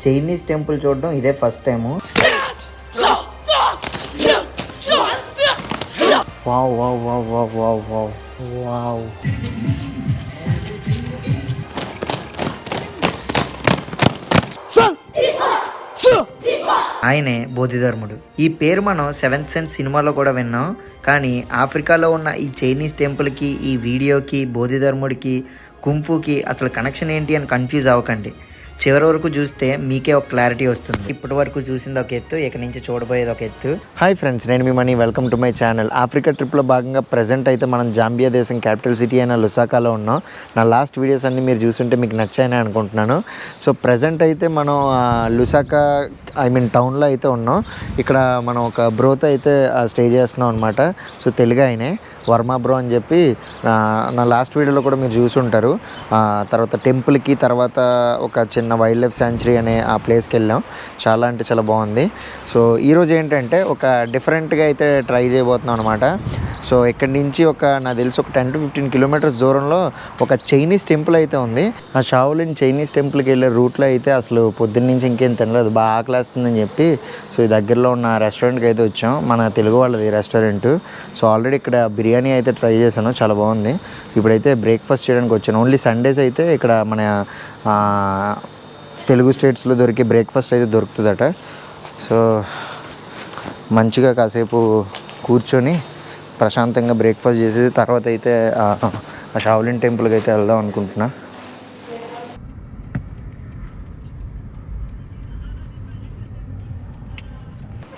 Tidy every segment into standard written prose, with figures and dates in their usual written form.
Chinese temple చూడడం ఇదే first time. Wow wow wow wow wow wow wow. ఆయనే బోధిధర్ముడు. ఈ పేరు మనం 7th సెన్స్ సినిమాలో కూడా విన్నాం. కానీ ఆఫ్రికాలో ఉన్న ఈ చైనీస్ టెంపుల్కి, ఈ వీడియోకి, బోధిధర్ముడికి, కుంఫుకి అసలు కనెక్షన్ ఏంటి అని కన్ఫ్యూజ్ అవ్వకండి. చివరి వరకు చూస్తే మీకే ఒక క్లారిటీ వస్తుంది. ఇప్పటి వరకు చూసింది ఒక ఎత్తు, ఇక నుంచి చూడబోయేది ఒక ఎత్తు. హాయ్ ఫ్రెండ్స్, నేను మీ Mani. Welcome to my channel. Africa ట్రిప్లో భాగంగా ప్రజెంట్ అయితే మనం జాంబియా దేశం క్యాపిటల్ సిటీ అయిన లుసాకాలో ఉన్నాం. నా లాస్ట్ వీడియోస్ అన్నీ మీరు చూస్తుంటే మీకు నచ్చాయని అనుకుంటున్నాను. సో ప్రజెంట్ అయితే మనం లుసాకా టౌన్లో అయితే ఉన్నాం. ఇక్కడ మనం ఒక బ్రోతో అయితే స్టే చేస్తున్నాం అనమాట. సో తెలుగు ఆయనే వర్మ బ్రో అని చెప్పి నా లాస్ట్ వీడియోలో కూడా మీరు చూసుంటారు. తర్వాత టెంపుల్కి, తర్వాత ఒక చిన్న వైల్డ్ లైఫ్ శాంచురీ అనే ఆ ప్లేస్కి వెళ్ళాం. చాలా అంటే చాలా బాగుంది. సో ఈరోజు ఏంటంటే ఒక డిఫరెంట్గా అయితే ట్రై చేయబోతున్నాం అనమాట. సో ఇక్కడి నుంచి నాకు తెలిసి ఒక 10 to 15 కిలోమీటర్స్ దూరంలో ఒక చైనీస్ టెంపుల్ అయితే ఉంది. ఆ షావులిన్ చైనీస్ టెంపుల్కి వెళ్ళే రూట్లో అయితే అసలు పొద్దున్న నుంచి ఇంకేం తినలేదు, బాగా ఆకలేస్తుందని చెప్పి సో ఈ దగ్గరలో ఉన్న రెస్టారెంట్కి అయితే వచ్చాం. మన తెలుగు వాళ్ళది రెస్టారెంట్. సో ఆల్రెడీ ఇక్కడ బిర్యానీ అయితే ట్రై చేశాను, చాలా బాగుంది. ఇప్పుడైతే బ్రేక్ఫాస్ట్ చేయడానికి వచ్చాను. ఓన్లీ సండేస్ అయితే ఇక్కడ మన తెలుగు స్టేట్స్లో దొరికే బ్రేక్ఫాస్ట్ అయితే దొరుకుతుందట. సో మంచిగా కాసేపు కూర్చొని ప్రశాంతంగా బ్రేక్ఫాస్ట్ చేసేసి తర్వాత అయితే ఆ షావులిన్ టెంపుల్కి అయితే వెళ్దాం అనుకుంటున్నా.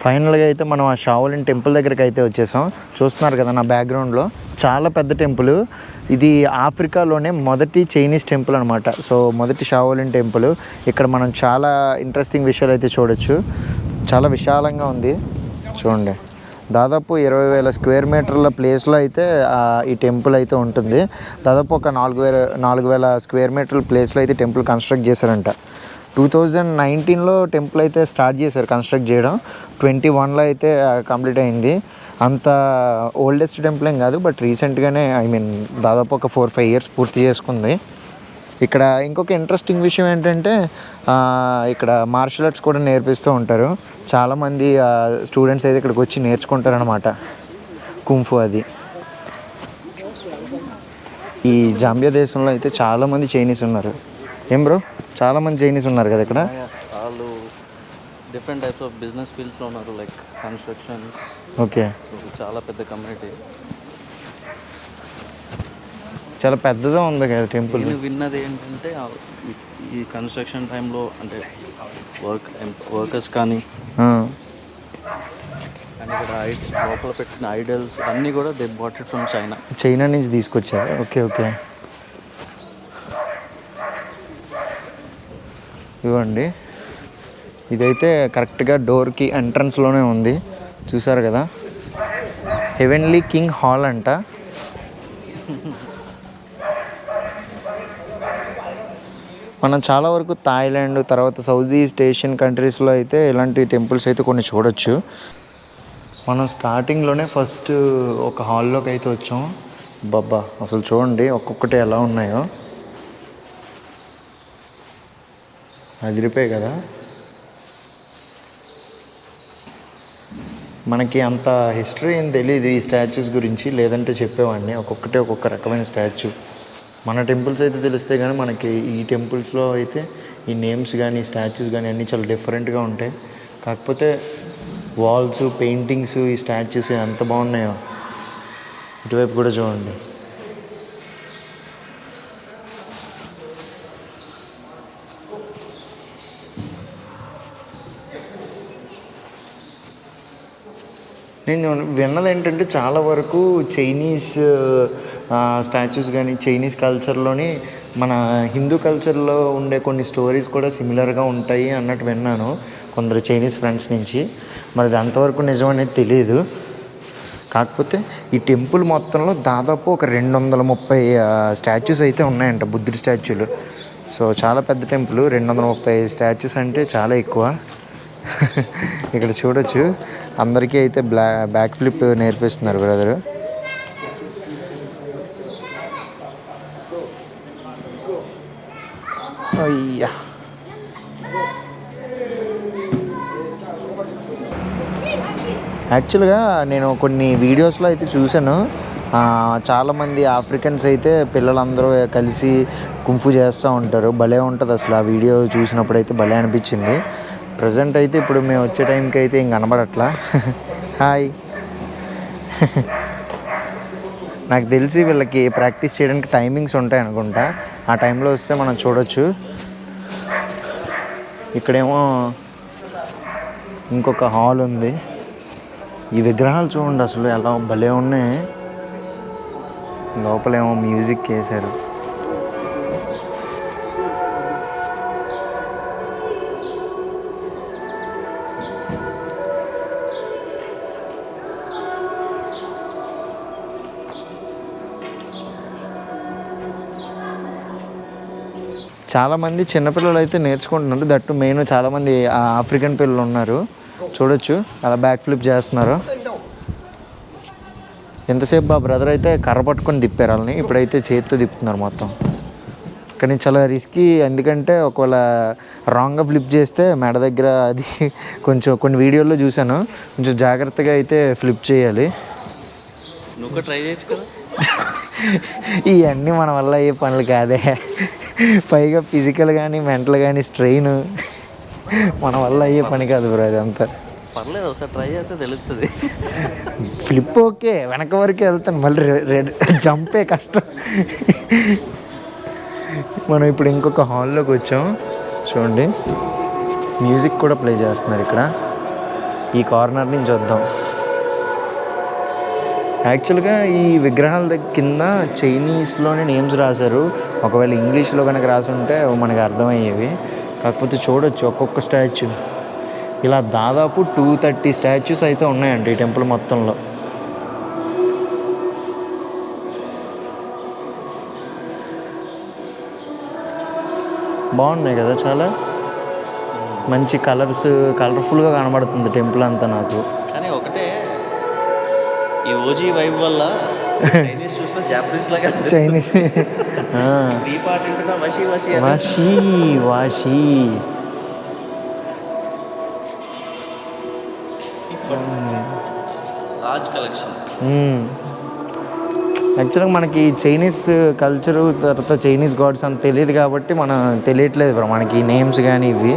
ఫైనల్గా అయితే మనం ఆ షావులిన్ టెంపుల్ దగ్గరికి అయితే వచ్చేసాం. చూస్తున్నారు కదా నా బ్యాక్గ్రౌండ్లో, చాలా పెద్ద టెంపుల్. ఇది ఆఫ్రికాలోనే మొదటి చైనీస్ టెంపుల్ అనమాట. సో మొదటి షావులిన్ టెంపుల్. ఇక్కడ మనం చాలా ఇంట్రెస్టింగ్ విషయాలు అయితే చూడొచ్చు. చాలా విశాలంగా ఉంది చూడండి. దాదాపు 20,000 స్క్వేర్ మీటర్ల ప్లేస్లో అయితే ఈ టెంపుల్ అయితే ఉంటుంది. దాదాపు ఒక 4,000 స్క్వేర్ మీటర్ల ప్లేస్లో అయితే టెంపుల్ కన్స్ట్రక్ట్ చేశారంట. 2019లో టెంపుల్ అయితే స్టార్ట్ చేశారు కన్స్ట్రక్ట్ చేయడం. 21లో అయితే కంప్లీట్ అయింది. అంత ఓల్డెస్ట్ టెంపుల్ ఏం కాదు, బట్ రీసెంట్గానే దాదాపు ఒక 4-5 ఇయర్స్ పూర్తి చేసుకుంది. ఇక్కడ ఇంకొక ఇంట్రెస్టింగ్ విషయం ఏంటంటే ఇక్కడ మార్షల్ ఆర్ట్స్ కూడా నేర్పిస్తూ ఉంటారు. చాలామంది స్టూడెంట్స్ అయితే ఇక్కడికి వచ్చి నేర్చుకుంటారనమాట కుంఫు. అది ఈ జాంబియా దేశంలో అయితే చాలామంది చైనీస్ ఉన్నారు. ఏం బ్రో, చాలామంది చైనీస్ ఉన్నారు కదా ఇక్కడ. వాళ్ళు డిఫరెంట్ టైప్స్ ఆఫ్ బిజినెస్ ఫీల్డ్స్లో ఉన్నారు, లైక్ కన్స్ట్రక్షన్స్. ఓకే, చాలా పెద్ద కమ్యూనిటీ. చాలా పెద్దగా ఉంది కదా టెంపుల్. నేను విన్నది ఏంటంటే ఈ కన్స్ట్రక్షన్ టైంలో అంటే వర్కర్స్ కానీ అండ్ ఇక్కడ లోపల పెట్టిన ఐడల్స్ అన్నీ కూడా they bought it from China నుంచి తీసుకొచ్చారు. ఓకే ఓకే, ఇవ్వండి. ఇదైతే కరెక్ట్గా డోర్కి ఎంట్రన్స్లోనే ఉంది, చూసారు కదా. హెవెన్లీ కింగ్ హాల్ అంట. మనం చాలా వరకు థాయిలాండ్, తర్వాత సౌత్ ఈస్ట్ ఏషియన్ కంట్రీస్లో అయితే ఇలాంటి టెంపుల్స్ అయితే కొన్ని చూడొచ్చు. మనం స్టార్టింగ్లోనే ఫస్ట్ ఒక హాల్లోకి అయితే వచ్చాం. బాబా అసలు చూడండి ఒక్కొక్కటి ఎలా ఉన్నాయో, అదిరిపోయాయి కదా. మనకి అంత హిస్టరీ ఏం తెలియదు ఈ స్టాచ్యూస్ గురించి, లేదంటే చెప్పేవాడిని. ఒక్కొక్కటి ఒక్కొక్క రకమైన స్టాచ్యూ. మన టెంపుల్స్ అయితే తెలిస్తే కానీ మనకి ఈ టెంపుల్స్లో అయితే ఈ నేమ్స్ కానీ స్టాచ్యూస్ కానీ అన్నీ చాలా డిఫరెంట్గా ఉంటాయి. కాకపోతే వాల్స్, పెయింటింగ్స్, ఈ స్టాచ్యూస్ ఎంత బాగున్నాయో. ఇటువైపు కూడా చూడండి. నేను విన్నది ఏంటంటే చాలా వరకు చైనీస్ స్టాచ్యూస్ కానీ చైనీస్ కల్చర్లోని మన హిందూ కల్చర్లో ఉండే కొన్ని స్టోరీస్ కూడా సిమిలర్గా ఉంటాయి అన్నట్టు విన్నాను కొందరు చైనీస్ ఫ్రెండ్స్ నుంచి. మరి అది అంతవరకు నిజం అనేది తెలియదు. కాకపోతే ఈ టెంపుల్ మొత్తంలో దాదాపు ఒక 230 స్టాచ్యూస్ అయితే ఉన్నాయంట, బుద్ధుడి స్టాచ్యూలు. సో చాలా పెద్ద టెంపుల్. 230 స్టాచ్యూస్ అంటే చాలా ఎక్కువ. ఇక్కడ చూడొచ్చు, అందరికీ అయితే బ్యాక్ ఫ్లిప్ నేర్పిస్తున్నారు బ్రదరు. అయ్యా, యాక్చువల్గా నేను కొన్ని వీడియోస్లో అయితే చూశాను, చాలామంది ఆఫ్రికన్స్ అయితే పిల్లలందరూ కలిసి కుంఫు చేస్తూ ఉంటారు. భలే ఉంటుంది అసలు. ఆ వీడియో చూసినప్పుడు అయితే భలే అనిపించింది. ప్రజెంట్ అయితే ఇప్పుడు మేము వచ్చే టైంకి అయితే ఇంక కనబడట్లా. హాయ్. నాకు తెలిసి వీళ్ళకి ప్రాక్టీస్ చేయడానికి టైమింగ్స్ ఉంటాయి అనుకుంటా. ఆ టైంలో వస్తే మనం చూడొచ్చు. ఇక్కడేమో ఇంకొక హాల్ ఉంది. ఈ విగ్రహాలు చూడండి అసలు ఎలా భలే ఉన్నాయి. లోపలేమో మ్యూజిక్ వేశారు. చాలామంది చిన్నపిల్లలు అయితే నేర్చుకుంటున్నారు. దట్టు మెయిన్ చాలామంది ఆఫ్రికన్ పిల్లలు ఉన్నారు. చూడొచ్చు అలా బ్యాక్ ఫ్లిప్ చేస్తున్నారు. ఎంతసేపు మా బ్రదర్ అయితే కర్ర పట్టుకొని తిప్పారు వాళ్ళని, ఇప్పుడైతే చేతితో తిప్పుతున్నారు మొత్తం. కానీ చాలా రిస్కీ, ఎందుకంటే ఒకవేళ రాంగ్గా ఫ్లిప్ చేస్తే మెడ దగ్గర అది కొంచెం కొన్ని వీడియోల్లో చూశాను, కొంచెం జాగ్రత్తగా అయితే ఫ్లిప్ చేయాలి. నువ్వు ట్రై చేయొచ్చు కదా. ఇవన్నీ మన వల్ల అయ్యే పనులు కాదే. పైగా ఫిజికల్ కానీ మెంటల్ కానీ స్ట్రెయిన్ మన వల్ల అయ్యే పని కాదు బ్రో అదంతా. పర్లేదు, ఒకసారి ట్రై చేస్తే తెలుస్తుంది. ఫ్లిప్ ఓకే, వెనక వరకే వెళ్తాను, మళ్ళీ జంపే కష్టం. మనం ఇప్పుడు ఇంకొక హాల్లోకి వచ్చాం. చూడండి మ్యూజిక్ కూడా ప్లే చేస్తున్నారు ఇక్కడ. ఈ కార్నర్ నుంచి వద్దాం. యాక్చువల్గా ఈ విగ్రహాల దగ్గర కింద చైనీస్లోనే నేమ్స్ రాశారు. ఒకవేళ ఇంగ్లీష్లో కనుక రాసి ఉంటే మనకు అర్థమయ్యేవి. కాకపోతే చూడొచ్చు ఒక్కొక్క స్టాచ్యూ ఇలా దాదాపు 230 స్టాచ్యూస్ అయితే ఉన్నాయండి ఈ టెంపుల్ మొత్తంలో. బాగున్నాయి కదా, చాలా మంచి కలర్ఫుల్గా కనబడుతుంది టెంపుల్ అంతా నాకు. కానీ ఒకటే, ఈ ఓజీ వైబ్ వల్ల చైనీస్ చూసిన జాపనీస్ లాగా చైనీస్ ఈ పాట వింటున్నా వషి వషి వాషి వాషి. రాజ్ కలెక్షన్. యాక్చువల్గా మనకి చైనీస్ కల్చరు తర్వాత చైనీస్ గాడ్స్ అంత తెలియదు కాబట్టి మనం తెలియట్లేదు బ్రో మనకి నేమ్స్ కానీ ఇవి.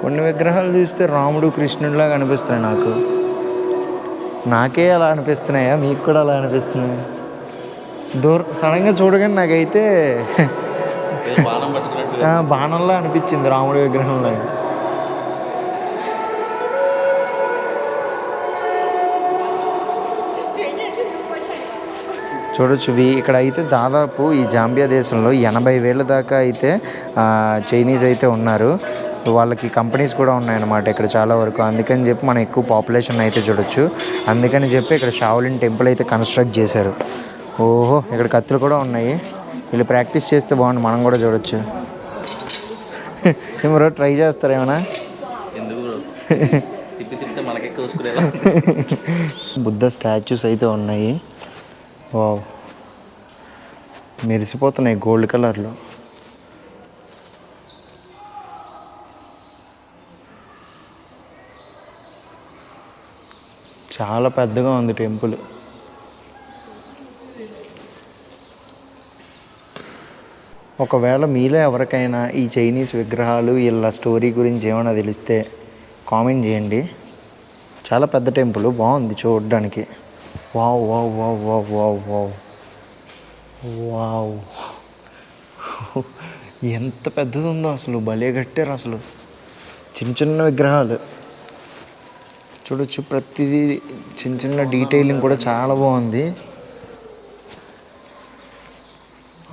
కొన్ని విగ్రహాలు చూస్తే రాముడు కృష్ణుడిలాగా అనిపిస్తున్నాయి నాకు. నాకే అలా అనిపిస్తున్నాయా, మీకు కూడా అలా అనిపిస్తున్నాయి? సడన్గా చూడగానే నాకైతే బాణంలా అనిపించింది రాముడి విగ్రహంలో. చూడొచ్చు ఇక్కడ అయితే దాదాపు ఈ జాంబియా దేశంలో 80,000 దాకా అయితే చైనీస్ అయితే ఉన్నారు. వాళ్ళకి కంపెనీస్ కూడా ఉన్నాయన్నమాట ఇక్కడ చాలా వరకు. అందుకని చెప్పి మనం ఎక్కువ పాపులేషన్ అయితే చూడొచ్చు. అందుకని చెప్పి ఇక్కడ షావులిన్ టెంపుల్ అయితే కన్స్ట్రక్ట్ చేశారు. ఓహో, ఇక్కడ కత్తులు కూడా ఉన్నాయి. వీళ్ళు ప్రాక్టీస్ చేస్తే బాగుంది, మనం కూడా చూడొచ్చు. ఏమో ట్రై చేస్తారా ఏమన్నా? బుద్ధ స్టాచ్యూస్ అయితే ఉన్నాయి. వావ్, మెరిసిపోతున్నాయి గోల్డ్ కలర్లో. చాలా పెద్దగా ఉంది టెంపుల్. ఒకవేళ మీలో ఎవరికైనా ఈ చైనీస్ విగ్రహాలు వీళ్ళ స్టోరీ గురించి ఏమైనా తెలిస్తే కామెంట్ చేయండి. చాలా పెద్ద టెంపుల్, బాగుంది చూడడానికి. Wow wow wow wow wow wow wow, ఎంత పెద్దది ఉందో అసలు, భలే కట్టారు అసలు. చిన్న చిన్న విగ్రహాలు చూడొచ్చు, ప్రతిదీ చిన్న చిన్న డీటెయిలింగ్ కూడా చాలా బాగుంది.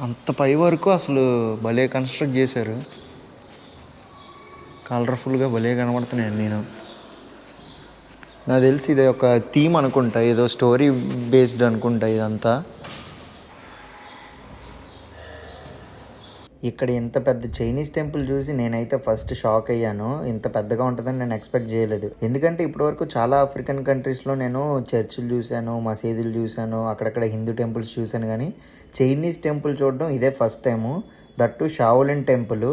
అంత పై వరకు అసలు భలే కన్స్ట్రక్ట్ చేశారు. కలర్ఫుల్గా భలే కనబడుతున్నాయి. నాకు తెలిసి ఇది ఒక థీమ్ అనుకుంటా, ఏదో స్టోరీ బేస్డ్ అనుకుంటా ఇదంతా. ఇక్కడ ఇంత పెద్ద చైనీస్ టెంపుల్ చూసి నేనైతే ఫస్ట్ షాక్ అయ్యాను. ఇంత పెద్దగా ఉంటుందని నేను ఎక్స్పెక్ట్ చేయలేదు. ఎందుకంటే ఇప్పటివరకు చాలా ఆఫ్రికన్ కంట్రీస్లో నేను చర్చిలు చూశాను, మసీదులు చూశాను, అక్కడక్కడ హిందూ టెంపుల్స్ చూశాను, కానీ చైనీస్ టెంపుల్ చూడడం ఇదే first time. That Shaolin temple.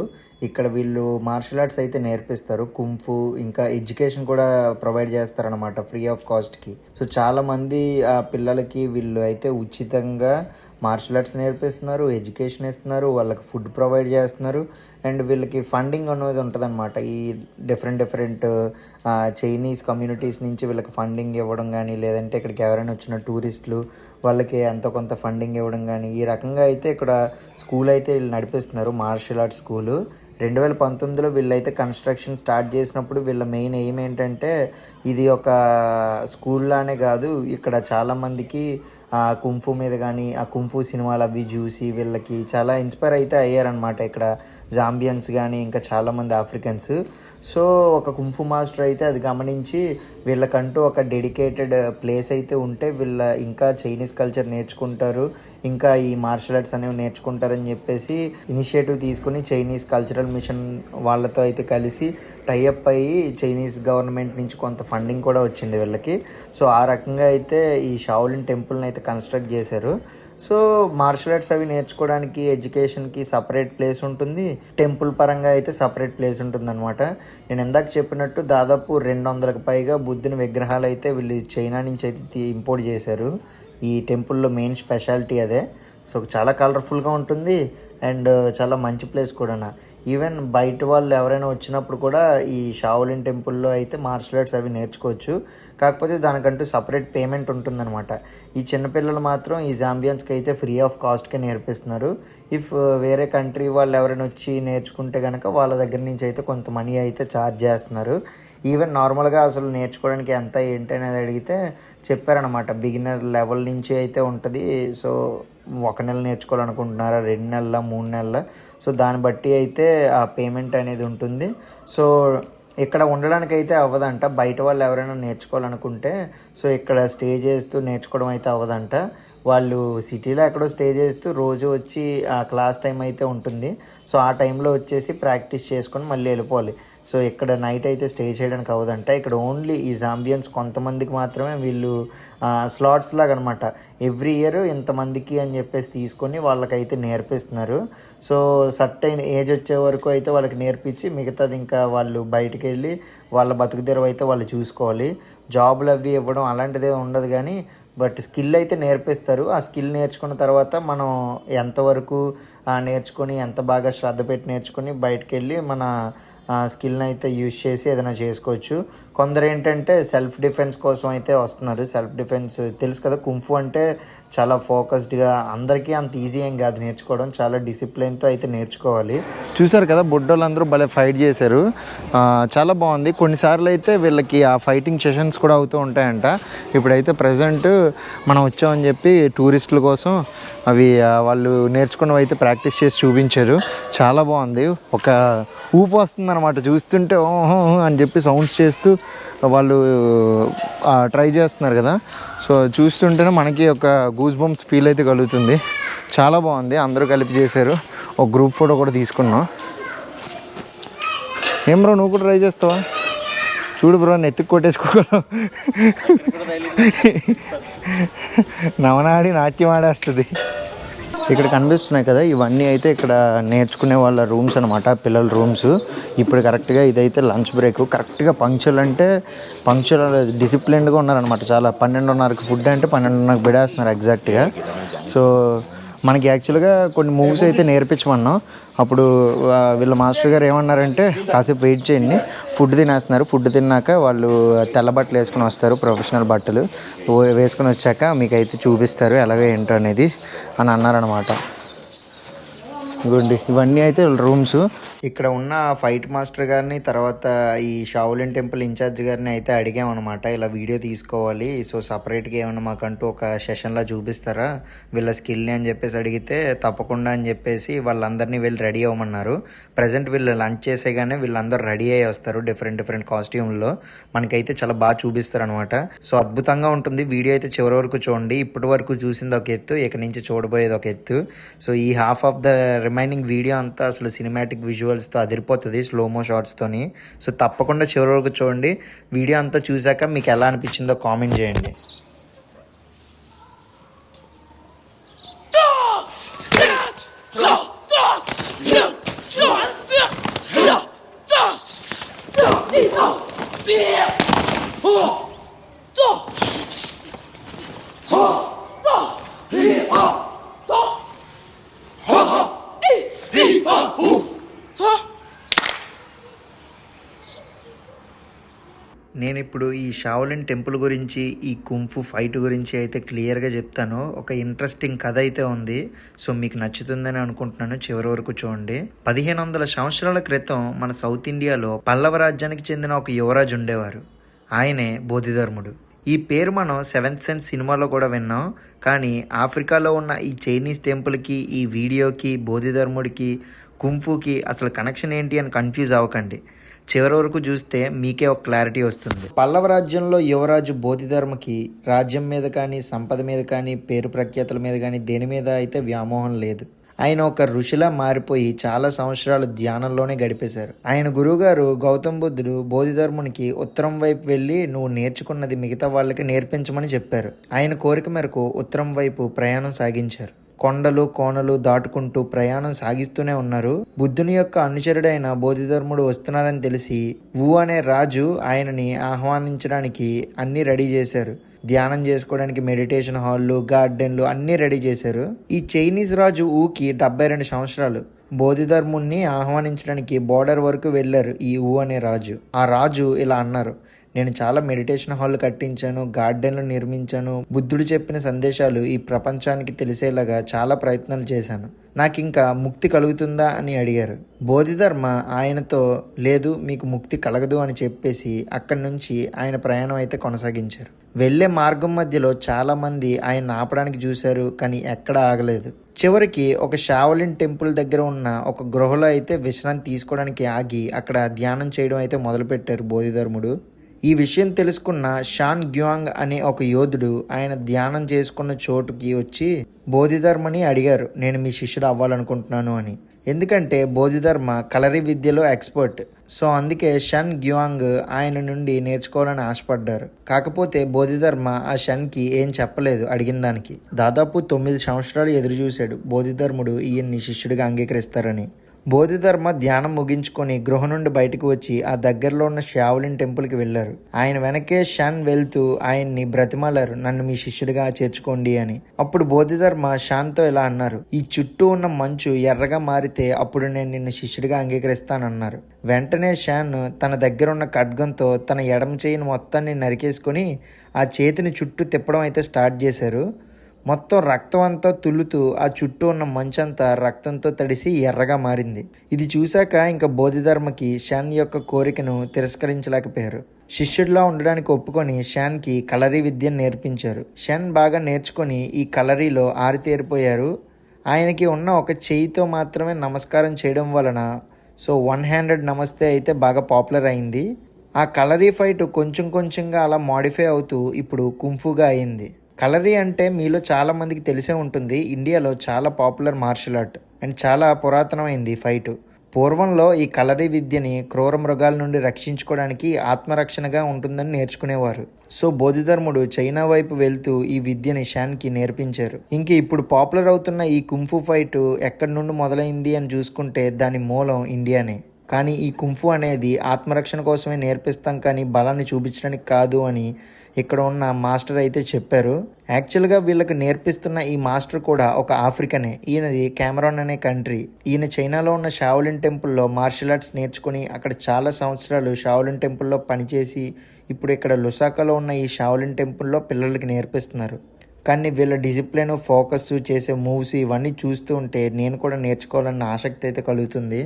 ఇక్కడ వీళ్ళు మార్షల్ ఆర్ట్స్ అయితే నేర్పిస్తారు, కుంఫు, ఇంకా ఎడ్యుకేషన్ కూడా ప్రొవైడ్ చేస్తారనమాట ఫ్రీ ఆఫ్ కాస్ట్కి. సో చాలామంది ఆ పిల్లలకి వీళ్ళు అయితే ఉచితంగా మార్షల్ ఆర్ట్స్ నేర్పిస్తున్నారు, ఎడ్యుకేషన్ ఇస్తున్నారు, వాళ్ళకి ఫుడ్ ప్రొవైడ్ చేస్తున్నారు, అండ్ వీళ్ళకి ఫండింగ్ అనేది ఉంటుందన్నమాట. ఈ డిఫరెంట్ చైనీస్ కమ్యూనిటీస్ నుంచి వీళ్ళకి ఫండింగ్ ఇవ్వడం కానీ, లేదంటే ఇక్కడికి ఎవరైనా వచ్చిన టూరిస్టులు వాళ్ళకి ఎంతో కొంత ఫండింగ్ ఇవ్వడం కానీ, ఈ రకంగా అయితే ఇక్కడ స్కూల్ అయితే వీళ్ళు నడిపిస్తున్నారు, మార్షల్ ఆర్ట్స్ స్కూలు. 2019లో వీళ్ళైతే కన్స్ట్రక్షన్ స్టార్ట్ చేసినప్పుడు వీళ్ళ మెయిన్ ఎయిమ్ ఏంటంటే ఇది ఒక స్కూల్ లానే కాదు, ఇక్కడ చాలామందికి కుంఫు మీద కానీ ఆ కుంఫు సినిమాలు అవి చూసి వీళ్ళకి చాలా ఇన్స్పైర్ అయితే అయ్యారనమాట ఇక్కడ జాంబియన్స్ కానీ ఇంకా చాలామంది ఆఫ్రికన్స్. సో ఒక కుంఫు మాస్టర్ అయితే అది గమనించి వీళ్ళకంటూ ఒక డెడికేటెడ్ ప్లేస్ అయితే ఉంటే వీళ్ళ ఇంకా చైనీస్ కల్చర్ నేర్చుకుంటారు, ఇంకా ఈ మార్షల్ ఆర్ట్స్ అనేవి నేర్చుకుంటారని చెప్పేసి ఇనిషియేటివ్ తీసుకుని చైనీస్ కల్చరల్ మిషన్ వాళ్ళతో అయితే కలిసి టైఅప్ అయ్యి చైనీస్ గవర్నమెంట్ నుంచి కొంత ఫండింగ్ కూడా వచ్చింది వీళ్ళకి. సో ఆ రకంగా అయితే ఈ షావులిన్ టెంపుల్ని అయితే కన్స్ట్రక్ట్ చేశారు. సో మార్షల్ ఆర్ట్స్ అవి నేర్చుకోవడానికి ఎడ్యుకేషన్కి సపరేట్ ప్లేస్ ఉంటుంది, టెంపుల్ పరంగా అయితే సపరేట్ ప్లేస్ ఉంటుంది అనమాట. నేను ఇందాక చెప్పినట్టు దాదాపు 200కు పైగా బుద్ధుని విగ్రహాలు అయితే వీళ్ళు చైనా నుంచి అయితే ఇంపోర్ట్ చేశారు. ఈ టెంపుల్లో మెయిన్ స్పెషాలిటీ అదే. సో చాలా కలర్ఫుల్గా ఉంటుంది అండ్ చాలా మంచి ప్లేస్ కూడా. ఈవెన్ బయట వాళ్ళు ఎవరైనా వచ్చినప్పుడు కూడా ఈ షావులిన్ టెంపుల్లో అయితే మార్షల్ ఆర్ట్స్ అవి నేర్చుకోవచ్చు. కాకపోతే దానికంటూ సపరేట్ పేమెంట్ ఉంటుందన్నమాట. ఈ చిన్నపిల్లలు మాత్రం ఈ జాంబియన్స్కి అయితే ఫ్రీ ఆఫ్ కాస్ట్కే నేర్పిస్తున్నారు. ఇఫ్ వేరే కంట్రీ వాళ్ళు ఎవరైనా వచ్చి నేర్చుకుంటే కనుక వాళ్ళ దగ్గర నుంచి అయితే కొంత మనీ అయితే ఛార్జ్ చేస్తున్నారు. ఈవెన్ నార్మల్గా అసలు నేర్చుకోవడానికి ఎంత ఏంటి అనేది అడిగితే చెప్పారనమాట, బిగినర్ లెవెల్ నుంచి అయితే ఉంటుంది. సో 1 నెల నేర్చుకోవాలనుకుంటున్నారా, 2 నెలల, 3 నెలల, సో దాన్ని బట్టి అయితే ఆ పేమెంట్ అనేది ఉంటుంది. సో ఇక్కడ ఉండడానికి అయితే అవ్వదంట. బయట వాళ్ళు ఎవరైనా నేర్చుకోవాలనుకుంటే సో ఇక్కడ స్టే చేస్తూ నేర్చుకోవడం అయితే అవ్వదంట. వాళ్ళు సిటీలో ఎక్కడో స్టే చేస్తూ రోజు వచ్చి ఆ క్లాస్ టైం అయితే ఉంటుంది. సో ఆ టైంలో వచ్చేసి ప్రాక్టీస్ చేసుకొని మళ్ళీ వెళ్ళిపోవాలి. సో ఇక్కడ నైట్ అయితే స్టే చేయడానికి అవ్వదంట. ఇక్కడ ఓన్లీ ఈ జాంబియన్స్ కొంతమందికి మాత్రమే వీళ్ళు స్లాట్స్ లాగా అనమాట, ఎవ్రీ ఇయర్ ఇంతమందికి అని చెప్పేసి తీసుకొని వాళ్ళకైతే నేర్పిస్తున్నారు. సో సర్టైన్ ఏజ్ వచ్చే వరకు అయితే వాళ్ళకి నేర్పించి మిగతాది ఇంకా వాళ్ళు బయటికి వెళ్ళి వాళ్ళ బతుకుదెరువు అయితే వాళ్ళు చూసుకోవాలి. జాబులు అవి ఇవ్వడం అలాంటిదే ఉండదు, కానీ బట్ స్కిల్ అయితే నేర్పిస్తారు. ఆ స్కిల్ నేర్చుకున్న తర్వాత మనం ఎంతవరకు నేర్చుకొని ఎంత బాగా శ్రద్ధ పెట్టి నేర్చుకొని బయటకు వెళ్ళి మన స్కిల్ని అయితే యూజ్ చేసి ఏదైనా చేసుకోవచ్చు. కొందరు ఏంటంటే సెల్ఫ్ డిఫెన్స్ కోసం అయితే వస్తున్నారు. సెల్ఫ్ డిఫెన్స్ తెలుసు కదా, కుంఫు అంటే చాలా ఫోకస్డ్గా, అందరికీ అంత ఈజీ ఏం కాదు నేర్చుకోవడం, చాలా డిసిప్లిన్తో అయితే నేర్చుకోవాలి. చూసారు కదా బుడ్డోళ్ళందరూ భలే ఫైట్ చేశారు, చాలా బాగుంది. కొన్నిసార్లు అయితే వీళ్ళకి ఆ ఫైటింగ్ సెషన్స్ కూడా అవుతూ ఉంటాయంట. ఇప్పుడైతే ప్రజెంట్ మనం వచ్చామని చెప్పి టూరిస్టుల కోసం అవి వాళ్ళు నేర్చుకున్నవి అయితే ప్రాక్టీస్ చేసి చూపించారు. చాలా బాగుంది, ఒక ఊపు వస్తుంది అనమాట చూస్తుంటే, ఓహో అని చెప్పి సౌండ్స్ చేస్తూ వాళ్ళు ట్రై చేస్తున్నారు కదా. సో చూస్తుంటేనే మనకి ఒక గూస్ బంప్స్ ఫీల్ అయితే కలుగుతుంది. చాలా బాగుంది, అందరూ కలిపి చేశారు. ఒక గ్రూప్ ఫోటో కూడా తీసుకున్నాం. ఏం బ్రో నువ్వు కూడా ట్రై చేస్తావా? చూడు బ్రో నెత్తికి కొట్టేసుకోగలవు, నవనాడి నాట్యం ఆడేస్తుంది. ఇక్కడ కనిపిస్తున్నాయి కదా, ఇవన్నీ అయితే ఇక్కడ నేర్చుకునే వాళ్ళ రూమ్స్ అనమాట, పిల్లల రూమ్స్. ఇప్పుడు కరెక్ట్గా ఇదైతే లంచ్ బ్రేక్. కరెక్ట్గా పంక్చువల్ అంటే పంక్చువల్ డిసిప్లిన్డ్గా ఉన్నారనమాట. చాలా 12:30కి ఫుడ్ అంటే 12:30కి బిడేస్తున్నారు ఎగ్జాక్ట్గా. సో మనకి యాక్చువల్గా కొన్ని మూవ్స్ అయితే నేర్పించమన్నాం. అప్పుడు వీళ్ళ మాస్టర్ గారు ఏమన్నారంటే కాసేపు వెయిట్ చేయండి, ఫుడ్ తినేస్తున్నారు, ఫుడ్ తిన్నాక వాళ్ళు తెల్ల బట్టలు వేసుకొని వస్తారు, ప్రొఫెషనల్ బట్టలు వేసుకొని వచ్చాక మీకైతే చూపిస్తారు ఎలాగ ఏంటో అనేది అని అన్నారనమాట. ఇవ్వండి, ఇవన్నీ అయితే రూమ్స్. ఇక్కడ ఉన్న ఫైట్ మాస్టర్ గారిని, తర్వాత ఈ షావులిన్ టెంపుల్ ఇన్ఛార్జ్ గారిని అయితే అడిగామన్నమాట. ఇలా వీడియో తీసుకోవాలి, సో సపరేట్గా ఏమన్నా మాకంటూ ఒక సెషన్లా చూపిస్తారా వీళ్ళ స్కిల్ని అని చెప్పేసి అడిగితే తప్పకుండా అని చెప్పేసి వాళ్ళందరినీ వీళ్ళు రెడీ అవ్వమన్నారు. ప్రజెంట్ వీళ్ళు లంచ్ చేసేగానే వీళ్ళందరూ రెడీ అయ్యి వస్తారు డిఫరెంట్ కాస్ట్యూమ్లో. మనకైతే చాలా బాగా చూపిస్తారు అనమాట. సో అద్భుతంగా ఉంటుంది. వీడియో అయితే చివరి వరకు చూడండి. ఇప్పటి వరకు చూసింది ఒక ఎత్తు, ఇక నుంచి చూడబోయేది ఒక ఎత్తు. సో ఈ half of the remaining video అంతా అసలు సినిమాటిక్ విజువల్స్తో అదిరిపోతుంది, స్లోమో షార్ట్స్తోని. సో తప్పకుండా చివరి వరకు చూడండి. వీడియో అంతా చూశాక మీకు ఎలా అనిపించిందో కామెంట్ చేయండి. నేను ఇప్పుడు ఈ షావులిన్ టెంపుల్ గురించి, ఈ కుంఫు ఫైట్ గురించి అయితే క్లియర్గా చెప్తాను. ఒక ఇంట్రెస్టింగ్ కథ అయితే ఉంది. సో మీకు నచ్చుతుందని అనుకుంటున్నాను. చివరి వరకు చూడండి. 1500 సంవత్సరాల క్రితం మన సౌత్ ఇండియాలో పల్లవ రాజ్యానికి చెందిన ఒక యువరాజు ఉండేవారు. ఆయనే బోధిధర్ముడు. ఈ పేరు మనం 7th సెన్స్ సినిమాలో కూడా విన్నాం. కానీ ఆఫ్రికాలో ఉన్న ఈ చైనీస్ టెంపుల్కి, ఈ వీడియోకి, బోధిధర్ముడికి, కుంఫుకి అసలు కనెక్షన్ ఏంటి అని కన్ఫ్యూజ్ అవ్వకండి. చివరి వరకు చూస్తే మీకే ఒక క్లారిటీ వస్తుంది. పల్లవ రాజ్యంలో యువరాజు బోధిధర్మకి రాజ్యం మీద కానీ, సంపద మీద కానీ, పేరు ప్రఖ్యాతుల మీద కానీ దేని మీద అయితే వ్యామోహం లేదు. ఆయన ఒక ఋషిలా మారిపోయి చాలా సంవత్సరాలు ధ్యానంలోనే గడిపేశారు. ఆయన గురువుగారు గౌతమ్ బుద్ధుడు బోధిధర్మునికి ఉత్తరం వైపు వెళ్ళి నువ్వు నేర్చుకున్నది మిగతా వాళ్ళకి నేర్పించమని చెప్పారు. ఆయన కోరిక మేరకు ఉత్తరం వైపు ప్రయాణం సాగించారు. కొండలు కోనలు దాటుకుంటూ ప్రయాణం సాగిస్తూనే ఉన్నారు. బుద్ధుని యొక్క అనుచరుడైన బోధిధర్ముడు వస్తున్నారని తెలిసి వు అనే రాజు ఆయనని ఆహ్వానించడానికి అన్నీ రెడీ చేశారు. ధ్యానం చేసుకోవడానికి మెడిటేషన్ హాల్లు, గార్డెన్లు అన్నీ రెడీ చేశారు. ఈ చైనీస్ రాజు ఊకి 72 సంవత్సరాలు. బోధిధర్ముని ఆహ్వానించడానికి బోర్డర్ వరకు వెళ్ళారు ఈ ఊ అనే రాజు. ఆ రాజు ఇలా అన్నారు, నేను చాలా మెడిటేషన్ హాల్ కట్టించాను, గార్డెన్లు నిర్మించాను, బుద్ధుడు చెప్పిన సందేశాలు ఈ ప్రపంచానికి తెలిసేలాగా చాలా ప్రయత్నాలు చేశాను. నాకు ఇంకా ముక్తి కలుగుతుందా అని అడిగారు. బోధిధర్మ ఆయనతో లేదు, మీకు ముక్తి కలగదు అని చెప్పేసి అక్కడి నుంచి ఆయన ప్రయాణం అయితే కొనసాగించారు. వెళ్ళే మార్గం మధ్యలో చాలామంది ఆయన ఆపడానికి చూశారు, కానీ ఎక్కడా ఆగలేదు. చివరికి ఒక షావులిన్ టెంపుల్ దగ్గర ఉన్న ఒక గృహలో అయితే విశ్రాంతి తీసుకోవడానికి ఆగి అక్కడ ధ్యానం చేయడం అయితే మొదలుపెట్టారు బోధిధర్ముడు. ఈ విషయం తెలుసుకున్న షాన్ గ్యుయాంగ్ అనే ఒక యోధుడు ఆయన ధ్యానం చేసుకున్న చోటుకి వచ్చి బోధిధర్మని అడిగారు, నేను మీ శిష్యుడు అవ్వాలనుకుంటున్నాను అని. ఎందుకంటే బోధిధర్మ కలరీ విద్యలో ఎక్స్పర్ట్. సో అందుకే షన్ గ్యుయాంగ్ ఆయన నుండి నేర్చుకోవాలని ఆశపడ్డారు. కాకపోతే బోధిధర్మ ఆ షన్కి ఏం చెప్పలేదు అడిగిన దానికి. దాదాపు 9 సంవత్సరాలు ఎదురు చూశాడు బోధిధర్ముడు ఈయన్ని శిష్యుడిగా అంగీకరిస్తారని. బోధిధర్మ ధ్యానం ముగించుకొని గృహ నుండి బయటకు వచ్చి ఆ దగ్గరలో ఉన్న షావులిన్ టెంపుల్కి వెళ్ళారు. ఆయన వెనకే షాన్ వెళ్తూ ఆయన్ని బ్రతిమాలారు, నన్ను మీ శిష్యుడిగా చేర్చుకోండి అని. అప్పుడు బోధిధర్మ షాన్తో ఇలా అన్నారు, ఈ చుట్టూ ఉన్న మంచు ఎర్రగా మారితే అప్పుడు నేను నిన్ను శిష్యుడిగా అంగీకరిస్తానన్నారు. వెంటనే షాన్ తన దగ్గర ఉన్న ఖడ్గంతో తన ఎడమ చేయిని మొత్తాన్ని నరికేసుకొని ఆ చేతిని చుట్టూ తిప్పడం అయితే స్టార్ట్ చేశారు. మొత్తం రక్తం అంతా తుల్లుతూ ఆ చుట్టూ ఉన్న మంచంతా రక్తంతో తడిసి ఎర్రగా మారింది. ఇది చూశాక ఇంకా బోధిధర్మకి షాన్ యొక్క కోరికను తిరస్కరించలేకపోయారు. శిష్యుడిలా ఉండడానికి ఒప్పుకొని షాన్కి కలరీ విద్యను నేర్పించారు. షాన్ బాగా నేర్చుకొని ఈ కలరీలో ఆరితేరిపోయారు. ఆయనకి ఉన్న ఒక చేయితో మాత్రమే నమస్కారం చేయడం వలన సో 1 హ్యాండెడ్ నమస్తే అయితే బాగా పాపులర్ అయింది. ఆ కలరీ ఫైట్ కొంచెంగా అలా మాడిఫై అవుతూ ఇప్పుడు కుంఫుగా అయింది. కలరీ అంటే మీలో చాలా మందికి తెలిసే ఉంటుంది. ఇండియాలో చాలా పాపులర్ మార్షల్ ఆర్ట్ అండ్ చాలా పురాతనమైంది ఫైట్. పూర్వంలో ఈ కలరీ విద్యని క్రూర మృగాల నుండి రక్షించుకోవడానికి ఆత్మరక్షణగా ఉంటుందని నేర్చుకునేవారు. సో బోధిధర్ముడు చైనా వైపు వెళ్తూ ఈ విద్యని షాన్కి నేర్పించారు. ఇంక ఇప్పుడు పాపులర్ అవుతున్న ఈ కుంఫు ఫైట్ ఎక్కడి నుండి మొదలైంది అని చూసుకుంటే దాని మూలం ఇండియానే. కానీ ఈ కుంఫు అనేది ఆత్మరక్షణ కోసమే నేర్పిస్తాం, కానీ బలాన్ని చూపించడానికి కాదు అని ఇక్కడ ఉన్న మాస్టర్ అయితే చెప్పారు. యాక్చువల్గా వీళ్ళకి నేర్పిస్తున్న ఈ మాస్టర్ కూడా ఒక ఆఫ్రికనే. ఈయనది కెమెరాన్ అనే కంట్రీ. ఈయన చైనాలో ఉన్న షావులిన్ టెంపుల్లో మార్షల్ ఆర్ట్స్ నేర్చుకుని అక్కడ చాలా సంవత్సరాలు షావులిన్ టెంపుల్లో పనిచేసి ఇప్పుడు ఇక్కడ లుసాకాలో ఉన్న ఈ షావులిన్ టెంపుల్లో పిల్లలకి నేర్పిస్తున్నారు. కానీ వీళ్ళ డిసిప్లిన్, ఫోకస్, చేసే మూవ్స్ ఇవన్నీ చూస్తూ ఉంటే నేను కూడా నేర్చుకోవాలన్న ఆసక్తి అయితే కలుగుతుంది.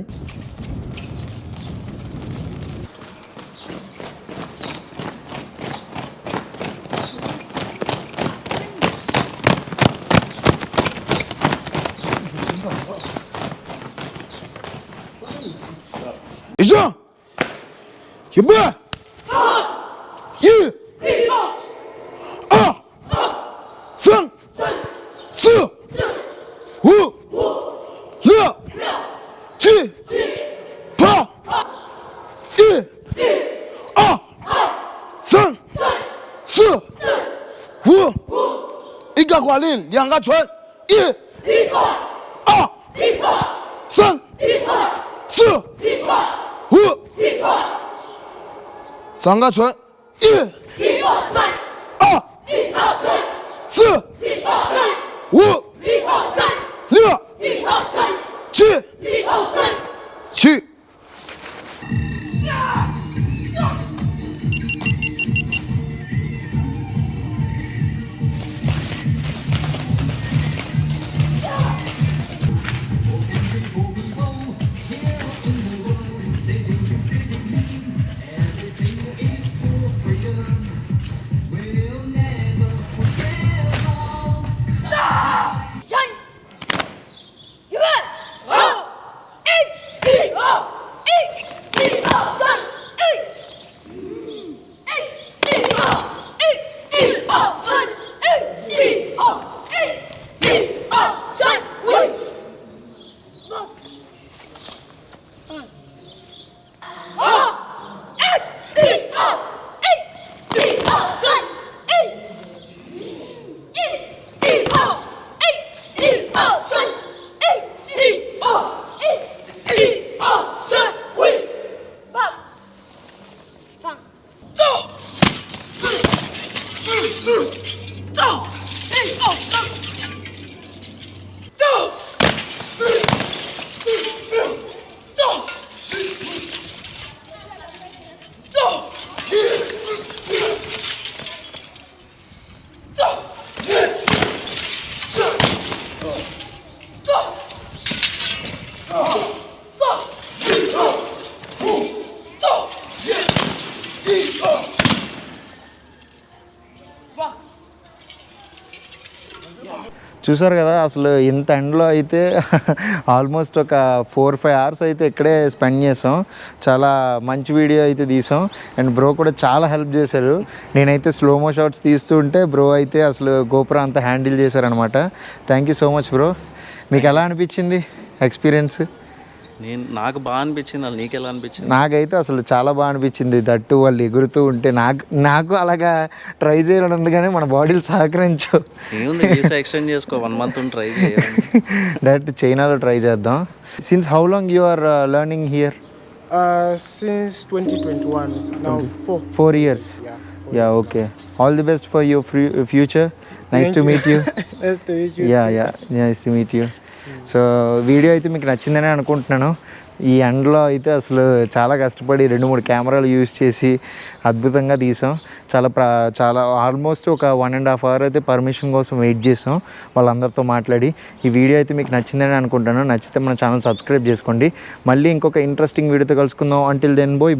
预备，一、二、三、四、五、六、七、八，一、二、三、四、五，一个拐令，两个拳，一、二、三、四、五，三个拳，一、二、四、五、六、七、七。చూసారు కదా అసలు ఇంత ఎండలో అయితే ఆల్మోస్ట్ ఒక 4-5 అవర్స్ అయితే ఇక్కడే స్పెండ్ చేసాం. చాలా మంచి వీడియో అయితే తీసాం అండ్ బ్రో కూడా చాలా హెల్ప్ చేశారు. నేనైతే స్లోమో షాట్స్ తీస్తూ ఉంటే బ్రో అయితే అసలు గోపురం అంతా హ్యాండిల్ చేశారనమాట. Thank you so much bro. మీకు ఎలా అనిపించింది ఎక్స్పీరియన్స్? నాకు బాగా అనిపించింది. అది నీకు ఎలా అనిపించింది? నాకైతే అసలు చాలా బాగా అనిపించింది. దట్టు వాళ్ళు ఎగురుతూ ఉంటే నాకు అలాగా ట్రై చేయాలని ఉంది కానీ మన బాడీలు సహకరించు. ఏముంది, వీసా ఎక్స్టెండ్ చేసుకో, 1 month ట్రై చేయాలి. డైరెక్ట్ చైనాలో ట్రై చేద్దాం. Since how long you are learning here? Since 2021, it's now 4 years. Yeah, okay. All the best for your future. Nice to meet you. Nice to meet you. Yeah, nice to meet you. So video అయితే మీకు నచ్చిందని అనుకుంటున్నాను. ఈ ఎండలో అయితే అసలు చాలా కష్టపడి 2-3 కెమెరాలు యూజ్ చేసి అద్భుతంగా తీసాం. చాలా ఆల్మోస్ట్ ఒక 1.5 hour అయితే పర్మిషన్ కోసం వెయిట్ చేసాం వాళ్ళందరితో మాట్లాడి. ఈ వీడియో అయితే మీకు నచ్చిందని అనుకుంటాను. నచ్చితే మన ఛానల్ సబ్స్క్రైబ్ చేసుకోండి. మళ్ళీ ఇంకొక ఇంట్రెస్టింగ్ వీడియోతో కలుసుకుందాం. అంటిల్ దెన్ బోయ్.